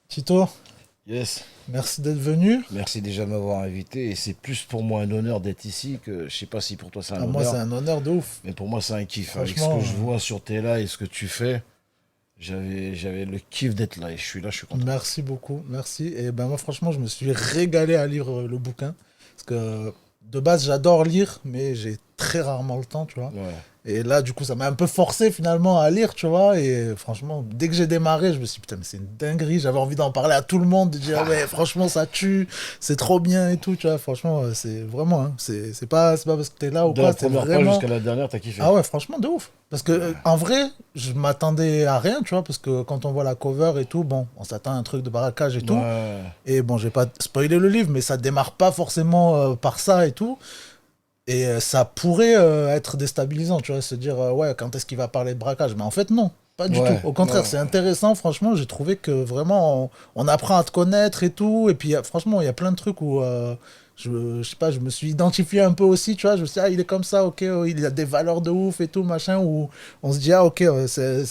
Tito, Yes, merci d'être venu. merci déjà de m'avoir invité et c'est plus pour moi un honneur d'être ici que je sais pas si pour toi c'est un Ah, moi, c'est honneur, un honneur de ouf. mais pour moi c'est un kiff. Avec ce que Franchement, je vois sur tes lives et ce que tu fais, j'avais le kiff d'être là et je suis là, je suis content. merci beaucoup. Merci. Et ben, moi, franchement, je me suis régalé à lire le bouquin. Parce que de base, j'adore lire, mais j'ai très rarement le temps, tu vois. Ouais. Et là, du coup, ça m'a un peu forcé finalement à lire, tu vois. Et franchement, dès que j'ai démarré, je me suis dit, putain, mais c'est une dinguerie. J'avais envie d'en parler à tout le monde, de dire, ouais, franchement, ça tue, c'est trop bien et tout, tu vois. Franchement, c'est vraiment, hein, c'est pas parce que t'es là ou De la quoi, c'est première page vraiment. jusqu'à la dernière, t'as kiffé. Ah ouais, franchement, de ouf. Parce que, en vrai, je m'attendais à rien, tu vois, parce que quand on voit la cover et tout, bon, on s'attend à un truc de braquage et tout. Ouais. Et bon, j'ai pas spoilé le livre, mais ça démarre pas forcément par ça et tout. Et ça pourrait être déstabilisant, tu vois, se dire, ouais, quand est-ce qu'il va parler de braquage? Mais en fait, non, pas du tout. Ouais. Au contraire, Ouais. c'est intéressant, franchement, j'ai trouvé que vraiment, on apprend à te connaître et tout. Et puis, franchement, il y a plein de trucs où, je sais pas, je me suis identifié un peu aussi, tu vois, je me suis dit, ah, il est comme ça, ok, il a des valeurs de ouf et tout, machin, où on se dit, ah, ok,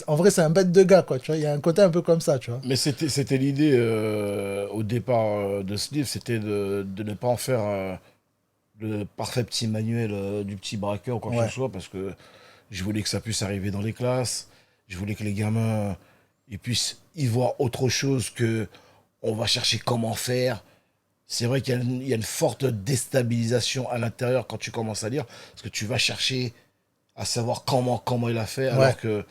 en vrai, c'est un bête de gars, quoi, tu vois, il y a un côté un peu comme ça, tu vois. Mais c'était l'idée au départ de ce livre, c'était de ne pas en faire le parfait petit manuel du petit braqueur ou quoi que ce Ouais, soit parce que je voulais que ça puisse arriver dans les classes. Je voulais que les gamins ils puissent y voir autre chose que on va chercher comment faire. C'est vrai qu'il y a une forte déstabilisation à l'intérieur quand tu commences à lire, parce que tu vas chercher à savoir comment il a fait, ouais. alors que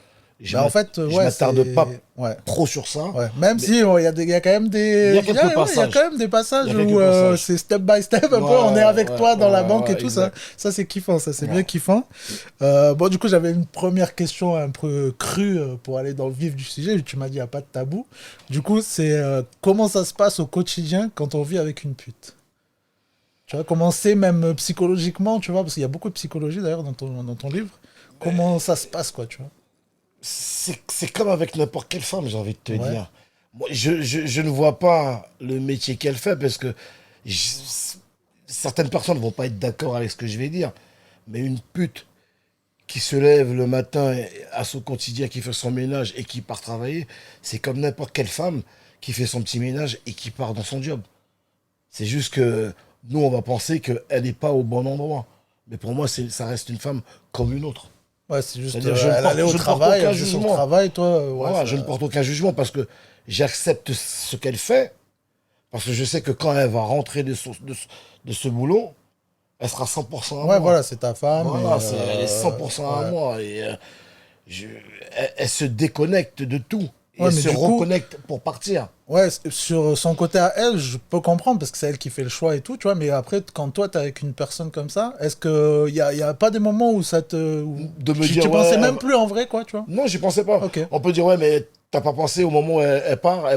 Bah, en fait, je ouais, m'attarde pas c'est. Ouais. trop sur ça, Ouais, même mais si il y a quand même il y des, a quelques ouais, il y a quand passages. même des Il y passages a où quelques passages. c'est step by step un Ouais, peu, on est avec ouais, toi dans la ouais, banque et ouais, tout ça. exact. Ça c'est kiffant, ça c'est bien Ouais. kiffant. Bon, du coup, j'avais une première question un peu crue pour aller dans le vif du sujet. Tu m'as dit, il n'y a pas de tabou. Du coup, c'est comment ça se passe au quotidien quand on vit avec une pute? Tu vois, comment c'est même psychologiquement, tu vois, parce qu'il y a beaucoup de psychologie d'ailleurs dans ton livre. Comment ça se passe, quoi, tu vois? C'est comme avec n'importe quelle femme, j'ai envie de te Ouais, dire. Moi, je ne vois pas le métier qu'elle fait parce que je- certaines personnes ne vont pas être d'accord avec ce que je vais dire. Mais une pute qui se lève le matin à son quotidien, qui fait son ménage et qui part travailler, c'est comme n'importe quelle femme qui fait son petit ménage et qui part dans son job. C'est juste que nous, on va penser qu'elle n'est pas au bon endroit. Mais pour moi, ça reste une femme comme une autre. ouais, c'est juste, C'est-à-dire, elle allait au je ne porte travail, elle aucun faisait son jugement. travail, toi, ouais, Voilà, ça. je ne porte aucun jugement parce que j'accepte ce qu'elle fait, parce que je sais que quand elle va rentrer de ce boulot, elle sera 100% à Ouais, moi. voilà, c'est ta femme. Voilà, elle est 100% à Ouais. moi. Et je- elle se déconnecte de tout. Et Ouais, elle mais se du coup, reconnecte pour partir. ouais, sur son côté à elle, je peux comprendre parce que c'est elle qui fait le choix et tout, tu vois. Mais après, quand toi, t'es avec une personne comme ça, est-ce que y a pas des moments où où De me tu dire, pensais ouais, même plus en vrai, quoi, tu vois? non, j'y pensais pas. Ok. On peut dire, ouais, mais t'as pas pensé au moment où elle part,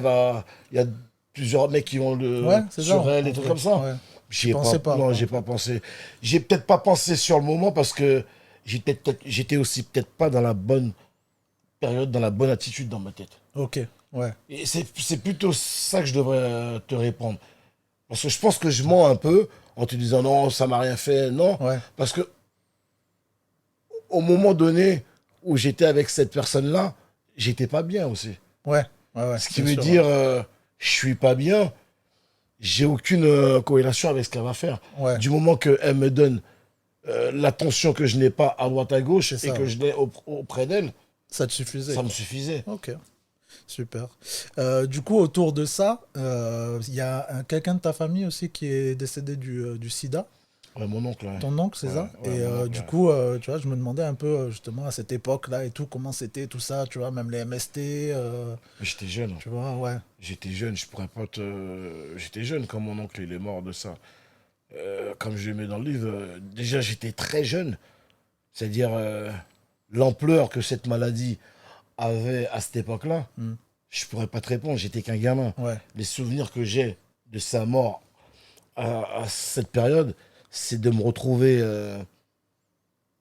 il y a plusieurs mecs qui vont Ouais, c'est ça, sur elle, en des trucs vrai. comme ça. Ouais. Tu J'y ai pas, pensais pas, non, quoi, en j'ai fait. pas pensé. J'ai peut-être pas pensé sur le moment parce que j'étais aussi peut-être pas dans la bonne période, dans la bonne attitude dans ma tête. Ok. Ouais. Et c'est plutôt ça que je devrais te répondre. Parce que je pense que je mens un peu en te disant non, ça m'a rien fait. Non, Ouais. parce que au moment donné où j'étais avec cette personne-là, j'étais pas bien aussi. Ouais. Ouais, ouais, Ce qui bien veut sûr. Ouais. dire, je suis pas bien, j'ai aucune corrélation avec ce qu'elle va faire. Ouais, Du moment qu'elle me donne l'attention que je n'ai pas à droite à gauche c'est et ça, que ouais. je l'ai auprès d'elle, Ça te suffisait, ça me quoi. suffisait. Ok. Super. Du coup, autour de ça, il y a quelqu'un de ta famille aussi qui est décédé du sida. Ouais, mon oncle, ouais. Ton oncle, c'est Ouais, ça? ouais, Et mon oncle, du ouais. coup, tu vois, je me demandais un peu justement à cette époque-là et tout, comment c'était tout ça, tu vois, même les MST, Mais j'étais jeune. tu vois, ouais. J'étais jeune, je pourrais pas te. J'étais jeune quand mon oncle il est mort de ça. Comme je le mets dans le livre, déjà j'étais très jeune. C'est-à-dire l'ampleur que cette maladie avait à cette époque-là, Hmm. je pourrais pas te répondre, j'étais qu'un gamin. Ouais, Les souvenirs que j'ai de sa mort à cette période, c'est de me retrouver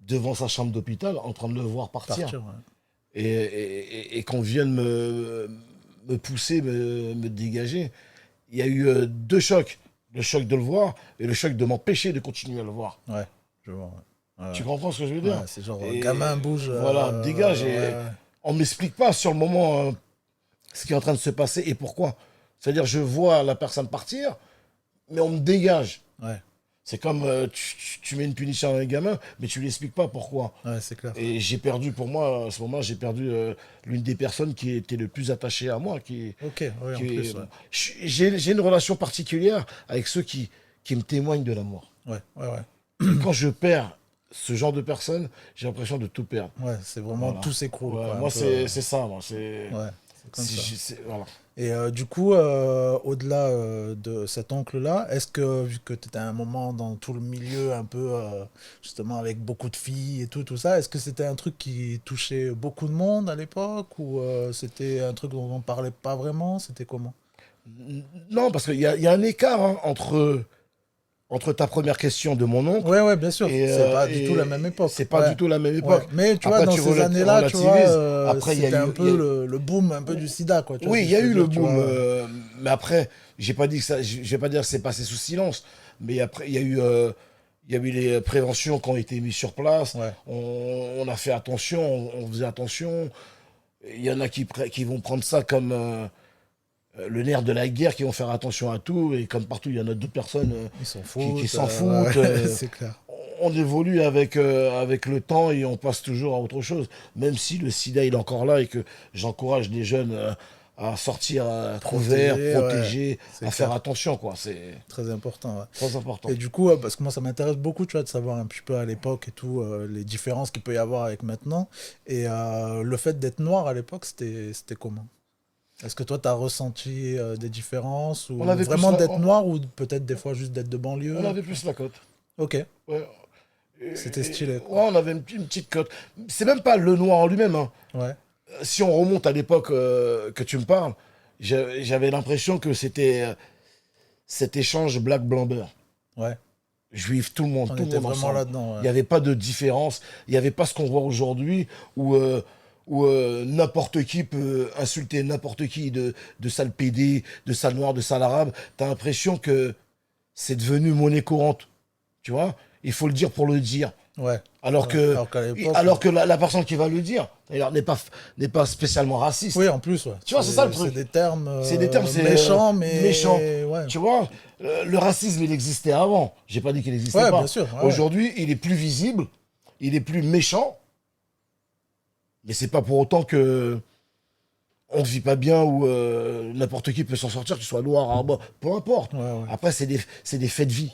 devant sa chambre d'hôpital en train de le voir partir. partir, ouais. Et qu'on vienne me pousser, me dégager. Il y a eu deux chocs. Le choc de le voir et le choc de m'empêcher de continuer à le voir. Ouais, je vois, ouais. Ouais, Tu comprends ce que je veux ouais. dire? Ouais, c'est genre, Et gamin bouge, voilà, dégage. Et ouais, on m'explique pas sur le moment ce qui est en train de se passer et pourquoi. C'est-à-dire, je vois la personne partir, mais on me dégage. Ouais, C'est comme tu mets une punition à un gamin, mais tu lui expliques pas pourquoi. ouais, c'est clair. Et j'ai perdu, pour moi, à ce moment, j'ai perdu l'une des personnes qui était le plus attachée à moi. Ok, oui, en plus, ouais. J'ai une relation particulière avec ceux qui me témoignent de l'amour. Ouais, ouais, ouais. Et quand je perds ce genre de personnes, j'ai l'impression de tout perdre. Ouais, c'est vraiment Voilà. tout s'écroule, Ouais, quoi, un moi, peu. c'est ça. Moi, c'est, Ouais, c'est comme ça. voilà. Et du coup, au-delà de cet oncle-là, est-ce que, vu que tu étais à un moment dans tout le milieu, un peu, justement, avec beaucoup de filles et tout ça, est-ce que c'était un truc qui touchait beaucoup de monde à l'époque ou c'était un truc dont on parlait pas vraiment? C'était comment? Non, parce qu'il y a un écart hein, entre ta première question de mon oncle Ouais, ouais, bien sûr. C'est pas du tout la même et époque. c'est pas Ouais. du tout la même Ouais. époque. Mais tu vois, Après, dans tu ces années-là, tu vois, relativises. Après, c'était un il y peu a- le boom un peu du sida, quoi. Tu vois ce Oui, que il y je a veux eu le dire, tu boom, vois. mais après, j'ai pas dit que ça, je vais pas dire que c'est passé sous silence, mais après, il y a eu les préventions qui ont été mises sur place. Ouais. On a fait attention, on faisait attention. Il y en a qui vont prendre ça comme le nerf de la guerre, qui vont faire attention à tout, et comme partout, il y en a d'autres personnes Ils s'en qui foutent. s'en Ouais, foutent. c'est clair. On évolue avec le temps et on passe toujours à autre chose. Même si le sida il est encore là et que j'encourage les jeunes à sortir couverts, Protéger, ouais. protégés, C'est à faire clair. attention, quoi. C'est Très important, ouais. très important. Et du coup, parce que moi, ça m'intéresse beaucoup, tu vois, de savoir un petit peu à l'époque et tout, les différences qu'il peut y avoir avec maintenant. Et le fait d'être noir à l'époque, c'était comment? Est-ce que toi, tu as ressenti des différences ou On avait plus vraiment la, d'être noir ou peut-être des fois juste d'être de on banlieue? avait plus la cote. Ok, Ouais. c'était stylé, quoi. Ouais, on avait une petite cote. C'est même pas le noir en lui-même, hein. Ouais, Si on remonte à l'époque que tu me parles, j'avais l'impression que c'était cet échange black blanc beurre. ouais. Juifs, On tout le était monde vraiment ensemble. là-dedans, Il ouais. n'y avait pas de différence. Il n'y avait pas ce qu'on voit aujourd'hui où n'importe qui peut insulter n'importe qui de sale pédé, de sale noir, de sale arabe. T'as l'impression que c'est devenu monnaie courante. Tu vois? Il faut le dire pour le dire. Ouais. Alors Ouais. que, Alors qu'à l'époque, alors que la personne qui va le dire d'ailleurs, n'est pas spécialement oui, raciste. en plus, ouais. Tu vois, c'est ça le C'est truc. des termes C'est des termes, c'est méchants, méchant. mais ouais. Tu vois, le racisme, il existait avant. J'ai pas dit qu'il n'existait Ouais, bien pas. sûr. Ouais, ouais. Aujourd'hui, il est plus visible, il est plus méchant, mais c'est pas pour autant que on ne vit pas bien ou n'importe qui peut s'en sortir, que ce soit noir, arabe, peu importe. Ouais, ouais. Après, c'est des faits de vie.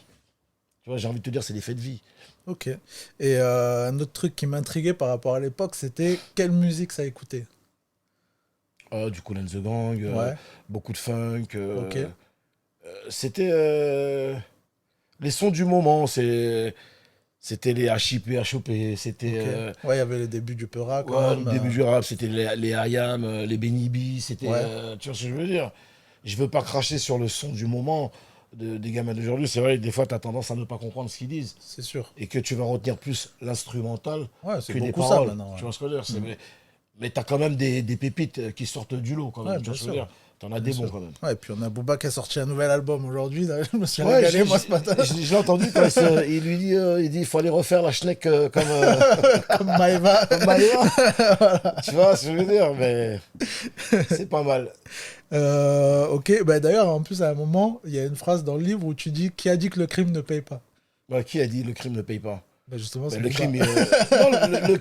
Tu vois, j'ai envie de te dire, c'est des faits de vie. Ok. Et un autre truc qui m'intriguait par rapport à l'époque, c'était quelle musique ça écoutait. Du Kool and the Gang, Ouais. beaucoup de funk. Ok. C'était les sons du moment. C'était les HIP, HOP, c'était Ok. Ouais, il y avait le début du Peura quand ouais, le même. début du rap, c'était les IAM, les Benny B, c'était. Ouais. Tu vois ce que je veux dire? Je veux pas cracher sur le son du moment des gamins d'aujourd'hui. C'est vrai que des fois, tu as tendance à ne pas comprendre ce qu'ils disent. C'est sûr. Et que tu vas retenir plus l'instrumental Ouais, c'est que les beaucoup ça paroles. maintenant. Ouais. Tu vois ce que je veux dire? Mhm. Mais tu as quand même des pépites qui sortent du lot, quand Ouais, même. Tu bien vois ce que je veux sûr. dire? T'en as Bien des bons, sûr. quand même. Ouais, et puis on a Booba qui a sorti un nouvel album aujourd'hui. Là, je me suis Ouais, régalé, moi, ce matin. j'ai entendu quand il lui dit, il dit, il faut aller refaire la schneck Comme Maëva. comme Maïva. Tu vois ce que je veux dire? Mais c'est pas mal. Ok, bah, d'ailleurs, en plus, à un moment, il y a une phrase dans le livre où tu dis qui a dit que le crime ne paye pas. Bah, qui a dit le crime ne paye pas? Bah, justement, Bah, c'est le Booba. crime, non,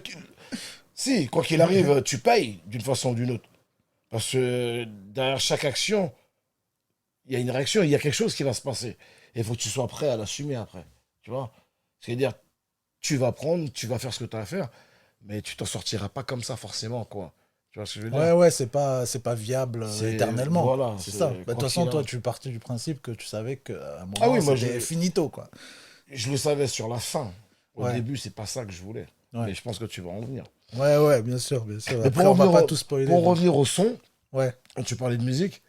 si, quoi qu'il arrive, tu payes d'une façon ou d'une autre. Parce que derrière chaque action, il y a une réaction, il y a quelque chose qui va se passer. Et il faut que tu sois prêt à l'assumer après. Tu vois? C'est-à-dire, tu vas prendre, tu vas faire ce que tu as à faire, mais tu t'en sortiras pas comme ça forcément, quoi. Tu vois ce que je veux Ouais, dire? ouais, c'est pas viable C'est, éternellement. voilà, C'est c'est, ça. Bah, de toute quoi façon, qu'il toi, arrive. tu partais du principe que tu savais qu'à un Ah moment, oui, moi, c'était finito, quoi. je le savais sur la fin. Au Ouais, début, c'est pas ça que je voulais. ouais. Mais je pense que tu vas en venir. Ouais, ouais, bien sûr, bien sûr. Mais Après, on va pas tout spoiler. pour Donc. revenir au son, Ouais, quand tu parlais de musique,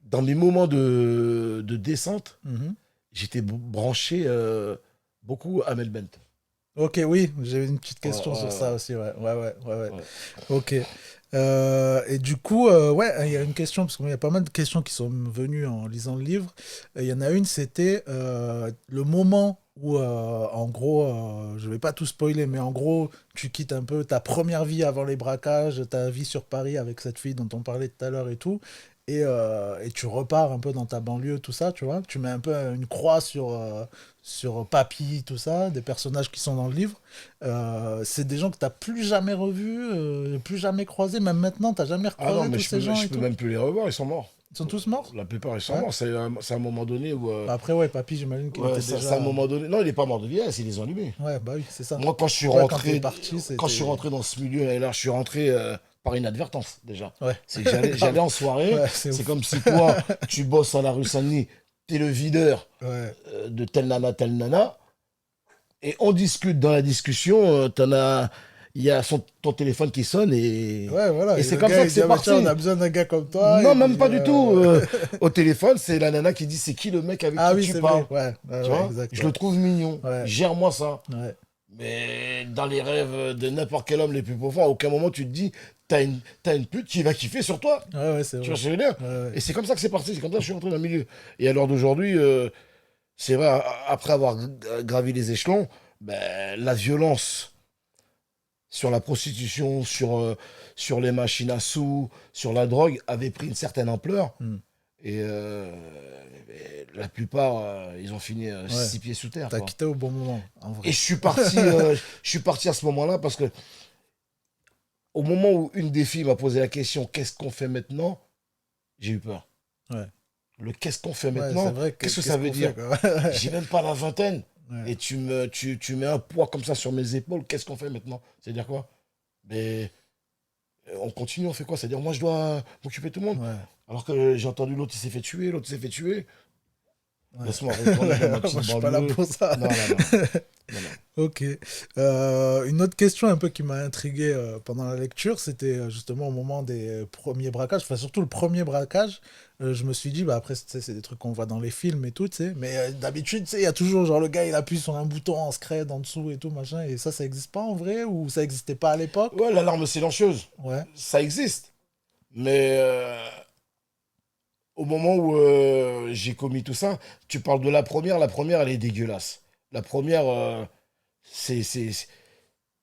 dans mes moments de descente, mhm. j'étais branché beaucoup à Mel Bent. Ok, oui, j'ai une petite Ouais, question sur ouais, ça aussi, ouais. Ouais, ouais, ouais, ouais. ouais. Ok. Et du coup, ouais, il y a une question, parce qu'il y a pas mal de questions qui sont venues en lisant le livre. Il y en a une, c'était le moment où, en gros, je vais pas tout spoiler, mais en gros, tu quittes un peu ta première vie avant les braquages, ta vie sur Paris avec cette fille dont on parlait tout à l'heure et tout. et tu repars un peu dans ta banlieue, tout ça, tu vois. Tu mets un peu une croix sur Papy, tout ça, des personnages qui sont dans le livre. C'est des gens que tu n'as plus jamais revus, plus jamais croisés. Même maintenant, tu n'as jamais Ah non, recroisé mais tous ces gens je et peux tout. même plus les revoir, ils sont morts. Ils sont tous morts? La plupart, ils sont Ouais. morts. C'est à un moment donné où. Bah après, ouais, Papy, j'imagine qu'il Ouais, était c'est déjà. à un moment donné. Non, il est pas mort de vieillesse, ils les ont allumés. Ouais, bah oui, c'est ça. Moi, Ouais, quand t'es parti, quand je suis c'était. rentré dans ce milieu, et là, je suis rentré par inadvertance, déjà. Ouais. C'est que j'allais en soirée. Ouais, c'est C'est ouf. comme si toi, tu bosses à la rue Saint-Denis, t'es le videur Ouais. de telle nana, et on discute dans la discussion, il y a ton téléphone qui sonne, Ouais, voilà. et Et c'est le comme ça gars, que il dit, c'est ah bah parti. tiens, on a besoin d'un gars comme toi. Non, Et même puis, pas du tout. Au téléphone, c'est la nana qui dit c'est qui le mec avec Ah qui oui, tu c'est parles. vrai. Ouais, ouais, Tu ouais, vois, exact. je Ouais. le trouve mignon. Ouais. Gère-moi ça. Ouais. Mais dans les rêves de n'importe quel homme les plus profonds, à aucun moment tu te dis, t'as une pute qui va kiffer sur toi. Ouais, ouais, c'est Tu vrai. vois ce que je veux dire? Ouais, ouais. Et c'est comme ça que c'est parti, c'est comme ça que je suis rentré dans le milieu. Et à l'heure d'aujourd'hui, c'est vrai, après avoir gravi les échelons, ben, la violence sur la prostitution, sur les machines à sous, sur la drogue, avait pris une certaine ampleur. Hmm. Et la plupart, ils ont fini Ouais. 6 pieds sous terre, T'as quoi. quitté au bon moment, en Et vrai. je suis parti à ce moment-là parce que au moment où une des filles m'a posé la question, qu'est-ce qu'on fait maintenant? J'ai eu peur. Ouais. Le qu'est-ce qu'on fait Ouais, c'est maintenant? vrai. Qu'est-ce que Qu'est-ce ça veut qu'on fait, dire? quoi? J'ai même pas la vingtaine. Ouais. Et tu mets un poids comme ça sur mes épaules. Qu'est-ce qu'on fait maintenant? C'est-à-dire quoi? Mais on continue, on fait quoi? C'est-à-dire moi je dois m'occuper de tout le monde. Ouais. Alors que j'ai entendu l'autre il s'est fait tuer, l'autre il s'est fait tuer. Ouais. Laisse-moi retourner dans ma Moi, je petite suis pas là banlieue. pour ça. Non, non, non. Non, non. Ok. Une autre question un peu qui m'a intrigué pendant la lecture, c'était justement au moment des premiers braquages, enfin surtout le premier braquage. Je me suis dit, bah après, tu sais, c'est des trucs qu'on voit dans les films et tout, tu sais. Mais d'habitude, tu sais, il y a toujours genre le gars, il appuie sur un bouton en scred en dessous et tout, machin. Et ça existe pas en vrai ou ça existait pas à l'époque? Ouais, l'alarme silencieuse, Ouais. ça existe. Mais au moment où j'ai commis tout ça, tu parles de la première elle est dégueulasse. La première, c'est c'est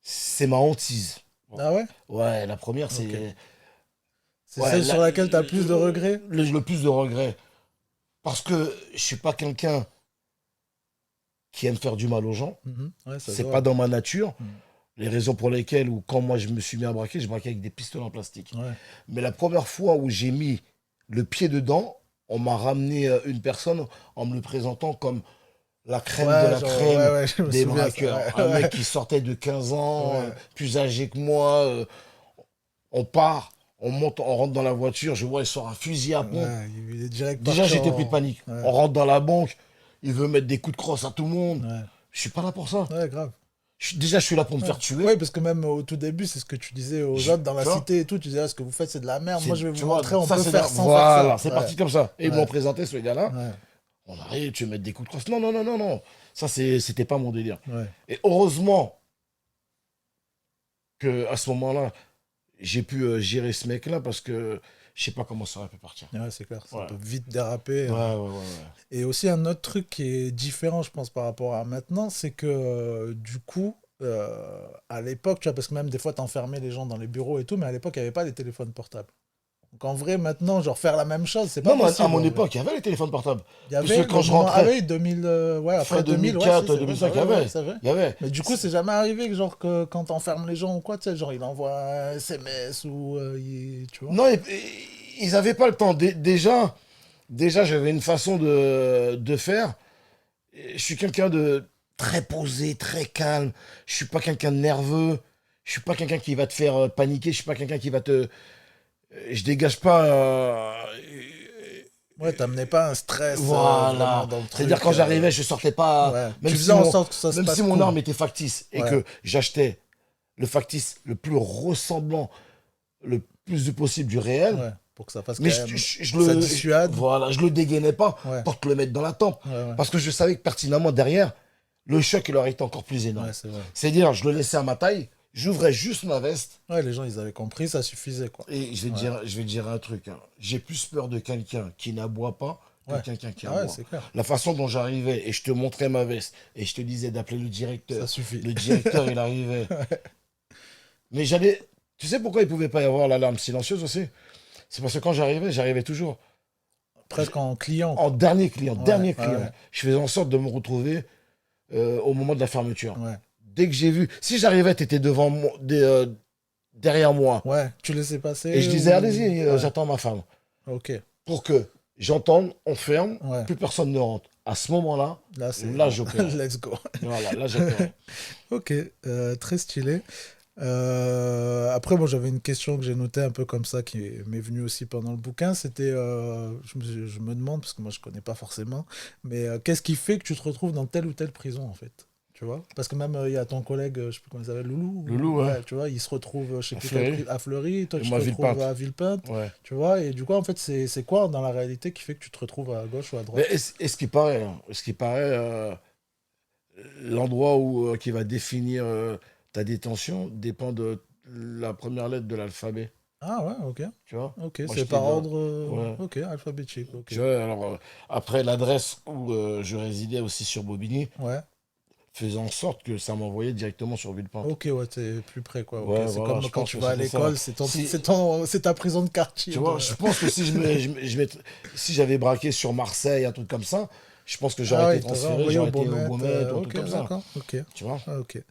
c'est ma hantise. Ah ouais? Ouais, la première, Ok. c'est C'est ouais, celle sur laquelle t'as plus de regrets? le plus de regrets. Parce que je suis pas quelqu'un qui aime faire du mal aux gens. Mhm. Ouais, ça se C'est voit. pas dans ma nature. Mhm. Les raisons pour lesquelles, ou quand moi je me suis mis à braquer, je braquais avec des pistolets en plastique. Ouais. Mais la première fois où j'ai mis le pied dedans, on m'a ramené une personne en me le présentant comme la crème de Ouais, la genre, crème ouais, je me des souviens ça. braqueurs. Ouais, Un ouais. mec qui sortait de 15 ans, Ouais. plus âgé que moi. On part, on monte, on rentre dans la voiture, je vois, il sort un fusil à pompe. Ouais, il est direct Déjà, parti j'étais pris de en. panique. Ouais. On rentre dans la banque, il veut mettre des coups de crosse à tout le monde. Ouais. Je suis pas là pour ça. Ouais, grave. Déjà, je suis là pour me Ouais. faire tuer. Ouais, parce que même au tout début, c'est ce que tu disais aux autres dans la Tu vois, cité et tout. Tu disais, ah, ce que vous faites, c'est de la merde. Moi, je vais tu vous vois, montrer, on ça, peut c'est faire sans voilà, faire ça. c'est Ouais. parti comme ça. Et ils Ouais. m'ont présenté ce gars-là. Ouais. On arrive, tu veux mettre des coups de crosse. Non, non, non, non, non. Ça, c'était pas mon délire. Ouais. Et heureusement que à ce moment-là, j'ai pu gérer ce mec-là parce que je sais pas comment ça aurait pu partir. Ouais, c'est clair. Ça Ouais. peut vite déraper. Ouais, ouais, ouais, ouais. Et aussi, un autre truc qui est différent, je pense, par rapport à maintenant, c'est que du coup, à l'époque, tu vois, parce que même des fois, t'enfermais les gens dans les bureaux et tout, mais à l'époque, il n'y avait pas les téléphones portables. Donc en vrai, maintenant, genre faire la même chose, c'est pas Non, mais possible. à mon en vrai. époque, il y avait les téléphones portables. Il y avait Parce que quand le je moment- rentrais, Ah oui, 2000, ouais, après fin 2000, ouais, 2004, si, c'est vrai, 2005, il y ouais, ouais, avait. c'est vrai. Il y avait. Mais du coup, c'est jamais arrivé que genre que quand t'enfermes les gens ou quoi, tu sais, genre il envoie un SMS ou tu vois. Non, ils n'avaient pas le temps. Déjà j'avais une façon de faire. Je suis quelqu'un de très posé, très calme. Je suis pas quelqu'un de nerveux. Je suis pas quelqu'un qui va te faire paniquer. Je suis pas quelqu'un qui va te. Je dégage pas. Ouais, t'amenais pas un stress vraiment Voilà. dans le truc. C'est-à-dire quand j'arrivais, je sortais pas. Ouais. Même Tu si faisais en mon, sorte que ça se même passe si mon cool. arme était factice et Ouais. que j'achetais le factice le plus ressemblant le plus possible du réel. Ouais, pour que ça fasse Mais quand même. je Ça le, dissuade. voilà, je le dégainais pas Ouais. pour te le mettre dans la tempe. Ouais, ouais. Parce que je savais que pertinemment derrière, le choc il aurait été encore plus énorme. Ouais, c'est vrai. C'est-à-dire, je le laissais à ma taille, j'ouvrais juste ma veste Ouais, les gens, ils avaient compris, ça suffisait, quoi. et je vais te dire un truc. Hein. J'ai plus peur de quelqu'un qui n'aboie pas que Ouais. quelqu'un qui Ah ouais, aboie. c'est clair. La façon dont j'arrivais et je te montrais ma veste et je te disais d'appeler le Ça directeur. suffit. Le directeur, il arrivait. Mais j'allais. Tu sais pourquoi il pouvait pas y avoir l'alarme silencieuse aussi? C'est parce que quand j'arrivais toujours Presque en client, en quoi. dernier client. Ouais, Je faisais en sorte de me retrouver au moment de la fermeture. ouais. Dès que j'ai vu, si j'arrivais, tu étais derrière moi. Ouais, tu laissais Et passer je disais, ou... allez-y, Ouais, j'attends ma femme. ok. Pour que j'entende, on ferme, Ouais, plus personne ne rentre. À ce moment-là, là, c'est là, bon. j'opérais. Let's go. Voilà, là, j'opérais. Ok, très stylé. Après, moi, j'avais une question que j'ai notée un peu comme ça, qui m'est venue aussi pendant le bouquin. C'était, je me demande, parce que moi, je connais pas forcément, mais qu'est-ce qui fait que tu te retrouves dans telle ou telle prison, en fait? Tu vois? Parce que même, il y a ton collègue, je sais plus comment il s'appelle, Loulou. Loulou, hein, Ouais, tu vois, il se retrouve, je sais à plus quelle Fleury. prison, à Fleury, toi, Et tu te moi, retrouves à Villepinte. Villepinte, Ouais. tu vois? Et du coup, en fait, c'est quoi dans la réalité qui fait que tu te retrouves à gauche ou à Mais droite? ce qui paraît, hein, ce qui paraît, l'endroit qui va définir ta détention dépend de la première lettre de l'alphabet. Ah ouais, ok. Tu vois? Ok, Moi, c'est j'étais par dans. ordre, Ouais. ok, alphabétique, ok. Tu vois, alors, après, l'adresse où je résidais aussi sur Bobigny Ouais. faisait en sorte que ça m'envoyait directement sur Villepinte. Ok, ouais, t'es plus près, quoi. Ok, Ouais, c'est voilà, comme je quand pense tu que vas à c'était ça. l'école, Si, c'est ta prison de tu quartier. vois, je pense que si si j'avais braqué sur Marseille, un truc comme ça, je pense que j'aurais Ah été ouais, il t'aurait transféré, envoyé au j'aurais été au Beaumet. Beaumet ou un truc Ok, comme ça. d'accord, ok. Tu vois? Ah, ok.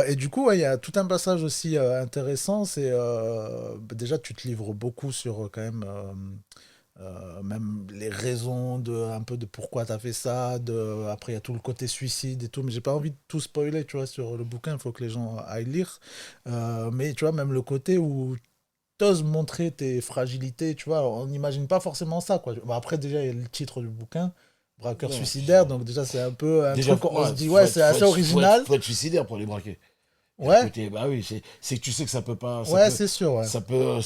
Et du coup, ouais, il y a tout un passage aussi intéressant. C'est bah, déjà, tu te livres beaucoup sur quand même même les raisons de un peu de pourquoi tu as fait ça. Après, il y a tout le côté suicide et tout. Mais j'ai pas envie de tout spoiler, tu vois, sur le bouquin. Il faut que les gens aillent lire. Mais tu vois, même le côté où t'oses montrer tes fragilités, tu vois, on n'imagine pas forcément ça, quoi. Bon, après, déjà, il y a le titre du bouquin, Braqueur Non, suicidaire, donc déjà, c'est un peu un déjà, truc, on se ouais, dit, ouais, c'est assez original. faut être suicidaire pour les braquer. Il y a le Ouais, côté, bah oui, c'est que tu sais que ça peut pas, ouais, c'est sûr, ouais. ça peut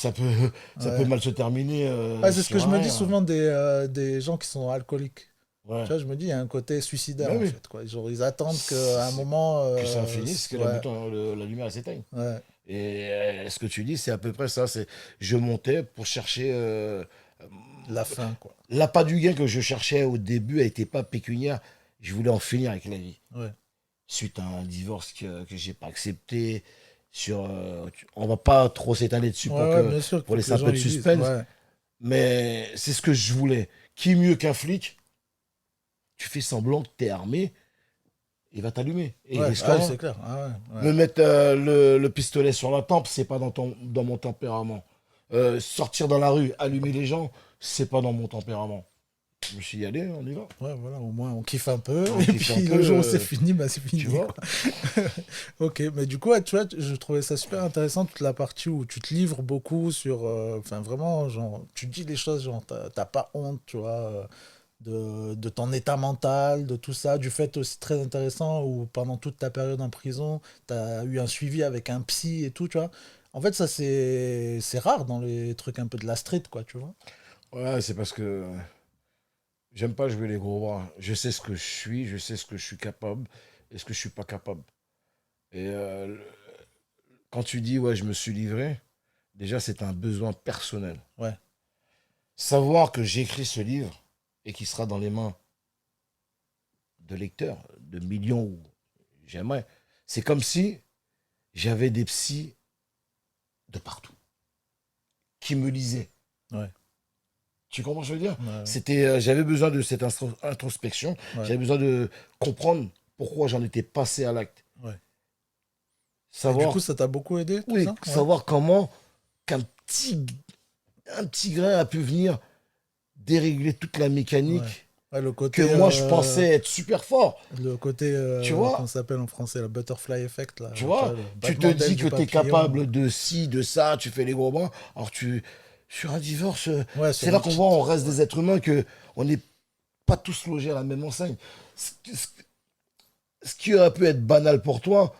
Ouais, mal se terminer ouais, c'est ce que sur je me un dis rien. souvent des gens qui sont alcooliques. Tu Ouais, vois, je me dis, il y a un côté suicidaire, bah en oui. fait, quoi. Genre, ils attendent qu'à un C'est moment, que ça finisse, que ouais, la lumière s'éteigne. ouais, Et ce que tu dis, c'est à peu près ça. C'est je montais pour chercher la fin, quoi. l'appât du gain que je cherchais au début n'était pas pécuniaire. Je voulais en finir avec la vie. Ouais, Suite à un divorce que j'ai pas accepté. On va pas trop s'étaler dessus ouais, ouais, bien sûr, il pour faut que laisser les un gens peu de ils lisent. suspense. Ouais, Mais c'est ce que je voulais. Qui mieux qu'un flic? Tu fais semblant que t'es armé, il va t'allumer. Et il ouais, risque ah, ouais, rien. c'est clair. Ah, ouais, ouais. Me mettre le pistolet sur la tempe, c'est pas dans mon tempérament. Sortir dans la rue, allumer les gens, c'est pas dans mon tempérament. Je me suis dit, allez, on y va. Ouais, voilà, au moins on kiffe un peu, On et kiffe un puis peu, le jour où c'est fini, bah c'est tu fini, vois. quoi. Ok, mais du coup, ouais, tu vois, je trouvais ça super intéressant, toute la partie où tu te livres beaucoup sur. Enfin, vraiment, genre, tu dis les choses, genre, t'as pas honte, tu vois, de ton état mental, de tout ça, du fait aussi très intéressant où pendant toute ta période en prison, t'as eu un suivi avec un psy et tout, tu vois. En fait, ça, c'est rare dans les trucs un peu de la street, quoi, tu vois. Ouais, c'est parce que j'aime pas jouer les gros bras. Je sais ce que je suis, je sais ce que je suis capable et ce que je suis pas capable. Et quand tu dis, ouais, je me suis livré, déjà, c'est un besoin personnel. Ouais, Savoir que j'écris ce livre et qu'il sera dans les mains de lecteurs, de millions, j'aimerais. C'est comme si j'avais des psys de partout qui me lisaient. ouais, Tu comprends ce que je veux dire? ouais, J'avais besoin de cette introspection, ouais, j'avais besoin de comprendre pourquoi j'en étais passé à l'acte. ouais. Et du coup, Savoir, ça t'a beaucoup aidé, tout oui, ça? Ouais. savoir comment qu'un petit, un petit grain a pu venir dérégler toute la Ouais. mécanique Ouais, que moi je pensais être super fort. le côté Tu comment vois? ça s'appelle en français, le butterfly effect, là, Tu tu vois, vois? le Tu te battement d'aile dis du que tu es papillon. capable de ci, de ça, tu fais les gros bras. Alors sur un divorce, Ouais, c'est sur là un qu'on voit, cheat. on reste Ouais. des êtres humains, que on n'est pas tous logés à la même enseigne. Ce qui aurait pu être banal pour toi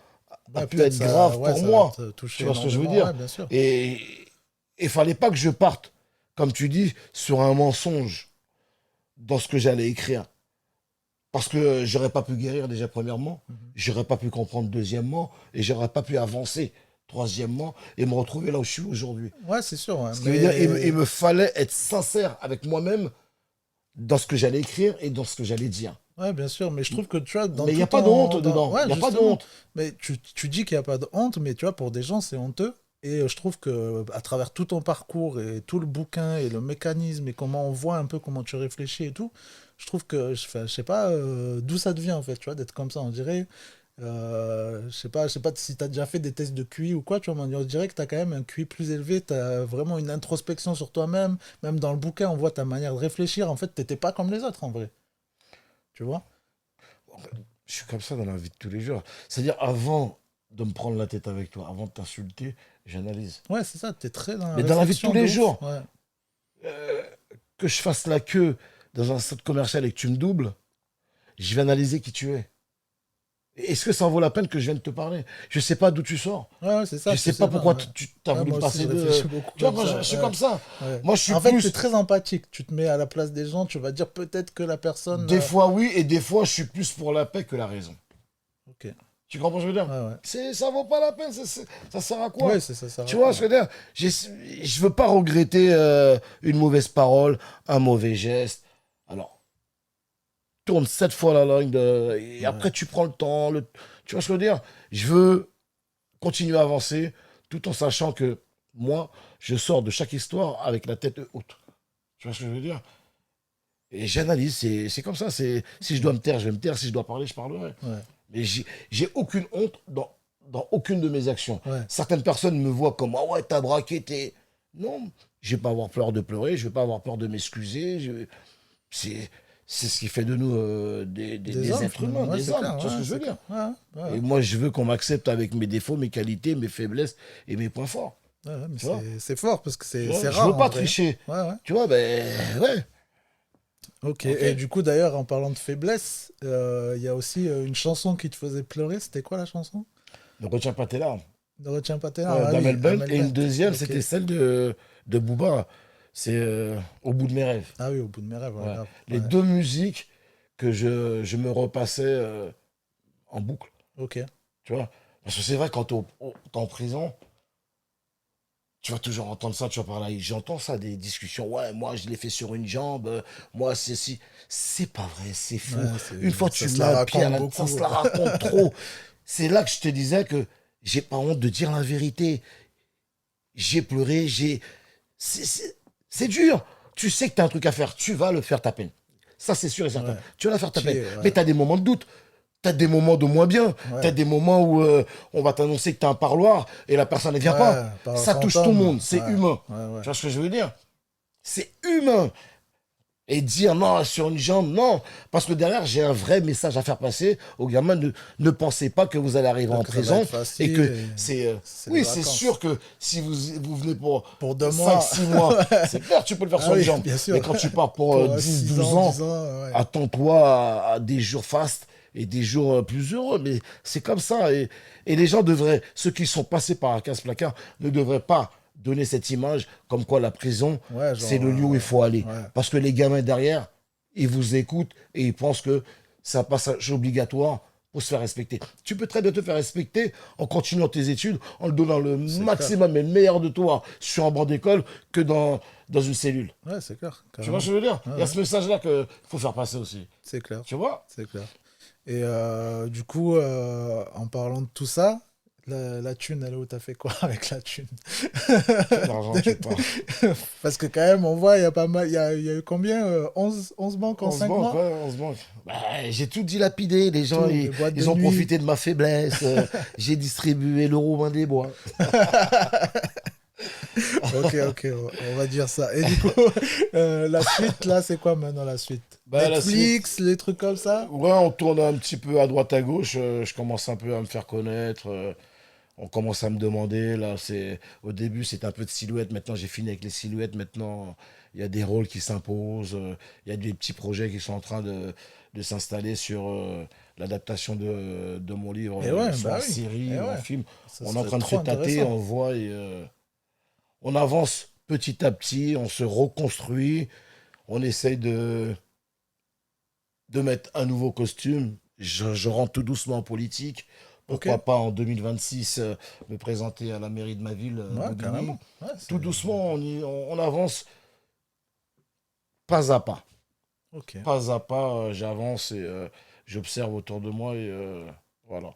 a Ouais, pu peut-être être ça, grave ouais, pour ça va moi. te Tu toucher vois ce que je veux énormément, dire? ouais, bien sûr. Et il fallait pas que je parte, comme tu dis, sur un mensonge dans ce que j'allais écrire. Parce que j'aurais pas pu guérir déjà premièrement, Mhm. j'aurais pas pu comprendre deuxièmement, et j'aurais pas pu avancer troisièmement, et me retrouver là où je suis aujourd'hui. Ouais, c'est sûr, ouais, Ce qui veut dire, il mais me fallait être sincère avec moi-même dans ce que j'allais écrire et dans ce que j'allais dire. ouais, bien sûr, mais je trouve que tu vois, dans Mais il n'y tout a pas de honte ton dedans. Il ouais, n'y a pas de justement, honte. mais tu dis qu'il n'y a pas de honte, mais tu vois, pour des gens, c'est honteux. Et je trouve que à travers tout ton parcours et tout le bouquin et le mécanisme et comment on voit un peu comment tu réfléchis et tout, je trouve que, je sais pas d'où ça te vient en fait, tu vois, d'être comme ça, on dirait. Je sais pas si tu as déjà fait des tests de QI ou quoi, tu vois, mais on dirait que tu as quand même un QI plus élevé, tu as vraiment une introspection sur toi-même, même dans le bouquin, on voit ta manière de réfléchir, en fait, t'étais pas comme les autres en vrai, tu vois? Je suis comme ça dans la vie de tous les jours. C'est-à-dire, avant de me prendre la tête avec toi, avant de t'insulter, j'analyse. Ouais, c'est ça, t'es très dans la Mais dans la vie de tous réflexion de les ouf, jours, ouais. que je fasse la queue dans un centre commercial et que tu me doubles, je vais analyser qui tu es. Est-ce que ça en vaut la peine que je vienne te parler? Je sais pas d'où tu sors. Ouais, ouais, c'est Je ça, tu sais sais pas pas, pourquoi ouais. tu as Ouais, voulu me moi aussi, passer je de. réfléchis beaucoup Tu vois, comme moi, je ça, suis ouais. comme ça. Ouais. Moi, je suis En fait, tu es plus. très empathique. Tu te mets à la place des gens, tu vas dire peut-être que la personne. Des fois, oui, et des fois, je suis plus pour la paix que la raison. Ok. Tu comprends ce que je veux dire? Ouais, ouais. Ça vaut pas la peine. Ça sert à quoi? Ouais, c'est ça, ça Tu va vois ce que quoi. je veux dire? Je veux pas regretter une mauvaise parole, un mauvais geste. Alors, tourne 7 fois la langue et Ouais, après, tu prends le temps. Tu vois ce que je veux dire? Je veux continuer à avancer tout en sachant que moi, je sors de chaque histoire avec la tête haute. Tu vois ce que je veux dire? Et j'analyse, c'est comme ça. Si je ok. dois me taire, je vais me taire. Si je dois parler, je parlerai. Ouais, Mais j'ai aucune honte dans aucune de mes actions. ouais. Certaines personnes me voient comme, ah ouais, t'as braqué, t'es. Non, je vais pas avoir peur de pleurer, je vais pas avoir peur de m'excuser. C'est c'est ce qui fait de nous Des des hommes êtres humains, finalement, ouais, des c'est hommes. clair, Tu vois ce ouais, que je veux c'est clair. dire? Ouais, ouais, Et moi, je veux qu'on m'accepte avec mes défauts, mes qualités, mes faiblesses et mes points forts. ouais, ouais, mais Tu vois? c'est fort parce que Tu c'est vois? Je rare veux en pas vrai. tricher. Ouais, ouais. Tu vois, ben ouais. Ok. Ok. Et du coup, d'ailleurs, en parlant de faiblesse, il y a aussi une chanson qui te faisait pleurer. C'était quoi la chanson? Ne retiens pas tes larmes. Ne retiens pas tes larmes. Ouais, Ah oui, d'Amel Bent. Amel Et une Bent. deuxième, Ok. c'était celle de Booba. C'est Au bout de mes rêves. Ah oui, au bout de mes rêves, ouais, Ouais. grave. Les Ouais. deux musiques que je me repassais en boucle. Ok. Tu vois? Parce que c'est vrai, quand t'es en prison, tu vas toujours entendre ça, tu vas parler. J'entends ça, des discussions. Ouais, moi, je l'ai fait sur une jambe. Moi, c'est si. C'est pas vrai, c'est faux. Ouais, Une fois, ça tu se mets la un pied à raconte la. Ça beaucoup. se la raconte trop. C'est là que je te disais que j'ai pas honte de dire la vérité. J'ai pleuré, j'ai. C'est c'est- c'est dur. Tu sais que tu as un truc à faire, tu vas le faire ta peine. Ça, c'est sûr et certain. Ouais. Tu vas la faire ta peine. Ouais. Mais tu as des moments de doute. Tu as des moments de moins bien. Tu as Ouais. des moments où on va t'annoncer que tu as un parloir et la personne ne vient pas. Ouais, par Ça touche tout le fantôme. monde. C'est Ouais. humain. Ouais, ouais. Tu vois ce que je veux dire? C'est humain. Et dire non sur une jambe, non. Parce que derrière, j'ai un vrai message à faire passer aux gamins. Ne pensez pas que vous allez arriver en Que ça va prison être et facile que et c'est. c'est les Oui, c'est sûr vacances. que si vous venez pour Pour 2 mois. 5 6 mois, c'est clair, tu peux le faire Ah sur une oui, jambe. bien Mais sûr. quand tu pars pour Pour 10 6 12 ans, ans, 10 ans, ouais. attends-toi à des jours fastes et des jours plus heureux. Mais c'est comme ça. Et les gens devraient, ceux qui sont passés par un casse-placard, ne devraient pas donner cette image comme quoi la prison, Ouais, c'est genre. le lieu où il faut aller. Ouais. Parce que les gamins derrière, ils vous écoutent et ils pensent que c'est un passage obligatoire pour se faire respecter. Tu peux très bien te faire respecter en continuant tes études, en le donnant le C'est clair. maximum et le meilleur de toi sur un banc d'école que dans une cellule. Ouais, c'est clair, Tu vois carrément. ce que je veux dire? Ouais, Il y a ouais. ce message-là qu'il faut faire passer aussi. C'est clair. Tu vois? C'est clair. Et du coup, en parlant de tout ça, la thune, elle est où? T'as fait quoi avec la thune? Quel argent tu parles? Parce que quand même, on voit, il y a pas mal, il y a eu combien? 11 banques en On se 5 manque, mois? ouais, on se manque. Bah, j'ai tout dilapidé. Les gens, Tout, les boîtes de ils ont nuit. profité de ma faiblesse. J'ai distribué l'euro main des bois. Ok, ok, on va dire ça. Et du coup, la suite, là, c'est quoi maintenant la suite? Bah, la suite. Netflix, les trucs comme ça? Ouais, on tourne un petit peu à droite à gauche. Je commence un peu à me faire connaître. On commence à me demander. Là, au début, c'était un peu de silhouette. Maintenant, j'ai fini avec les silhouettes. Maintenant, il y a des rôles qui s'imposent. Il y a des petits projets qui sont en train de s'installer sur l'adaptation de mon livre, Et ouais, soit bah en oui. série Et ou en ouais. film. Ça On est en serait train de se trop tâter, intéressant. on voit et on avance petit à petit. On se reconstruit. On essaye de mettre un nouveau costume. Je rentre tout doucement en politique. Ok? Pourquoi pas en 2026 me présenter à la mairie de ma ville, Ouais, Bobigny. carrément. Ouais, c'est... Tout doucement, on avance pas à pas. Ok. Pas à pas, j'avance et j'observe autour de moi et voilà.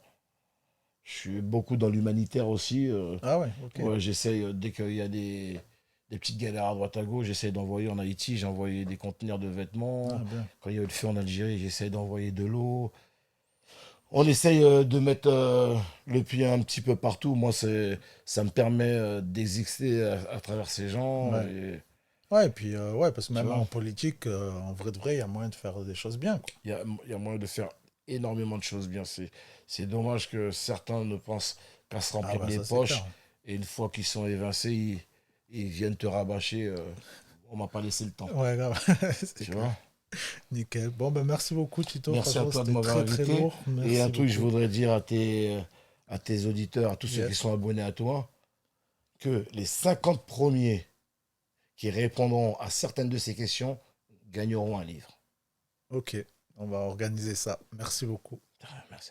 Je suis beaucoup dans l'humanitaire aussi. Ah ouais, ok. Ouais, j'essaye, dès qu'il y a des petites galères à droite à gauche, j'essaye d'envoyer en Haïti, j'ai envoyé des conteneurs de vêtements. Ah bien. Quand il y a eu le feu en Algérie, j'essaye d'envoyer de l'eau. On essaye de mettre le pied un petit peu partout. Moi, ça me permet d'exister à travers ces gens. Ouais. Et, Ouais, et puis, ouais, parce que tu même vois, en politique, en vrai de vrai, il y a moyen de faire des choses bien, quoi. il y a moyen de faire énormément de choses bien. C'est dommage que certains ne pensent qu'à se Ah remplir bah les ça, c'est clair. poches. Et une fois qu'ils sont évincés, ils viennent te rabâcher. On m'a pas laissé le temps. Ouais, grave, c'est Tu clair. vois? Nickel. Bon, ben merci beaucoup, Tito. Merci à Franchement, toi de c'était m'avoir très, très invité. lourd. Et un Merci truc, je beaucoup. voudrais dire à tes auditeurs, à tous ceux qui Yes. sont abonnés à toi, que les 50 premiers qui répondront à certaines de ces questions gagneront un livre. Ok. On va organiser ça. Merci beaucoup. Merci.